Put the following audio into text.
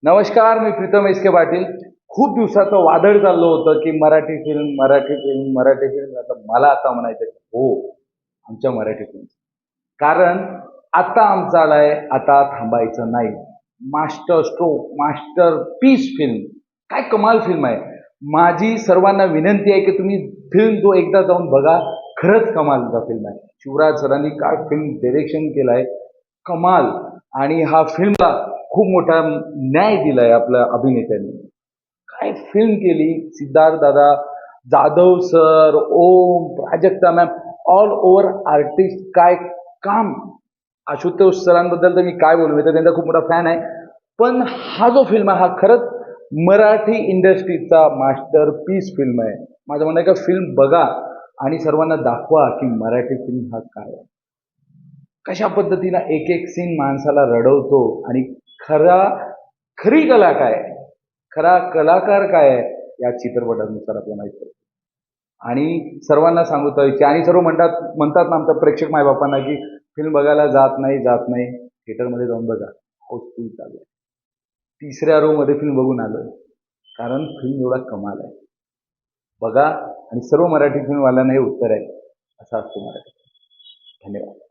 नमस्कार, मी प्रीतम एस के पाटील. खूप दिवसाचं वादळ चाललं होतं की Marathi film Marathi film Marathi film. आता मला आता म्हणायचं की हो, आमच्या मराठी फिल्म. कारण आता आमचा आलाय आता थांबायचं नाही. Master stroke, masterpiece film. काय कमाल फिल्म आहे. माझी सर्वांना विनंती आहे की तुम्ही फिल्म तो एकदा जाऊन बघा. खरंच कमालचा फिल्म आहे. शिवराज सरांनी काय फिल्म डिरेक्शन केलंय, कमाल. आणि हा फिल्मला खूप मोठा न्याय दिलाय आपल्या अभिनेत्यांनी. काय फिल्म केली. सिद्धार्थ दादा, Jadhav sir, Om, Prajakta ma'am, all over artist. काय काम. आशुतोष सरांबद्दल तर मी काय बोलू, मी तर त्यांचा खूप मोठा फॅन आहे. पण हा जो फिल्म आहे हा खरंच मराठी इंडस्ट्रीचा मास्टर पीस फिल्म आहे. माझं म्हणणं आहे का फिल्म बघा आणि सर्वांना दाखवा की मराठी फिल्म हा काय आहे. कशा पद्धतीनं एक एक सीन माणसाला रडवतो आणि खरा खरी कला काय आहे, खरा कलाकार काय आहे या चित्रपटानुसार आपल्याला माहित पडतं. आणि सर्वांना सांगतो इच्छा आणि सर्व म्हणतात म्हणतात ना आमच्या प्रेक्षक मायबापांना की फिल्म बघायला जात नाही जात नाही. थिएटरमध्ये जाऊन बघा. हाऊसफुल चालू आहे. तिसऱ्या रो मध्ये फिल्म बघून आलोय. कारण फिल्म एवढा कमाल आहे. बघा आणि सर्व मराठी फिल्मवाल्यांना हे उत्तर आहे. असं असतं मराठी. धन्यवाद.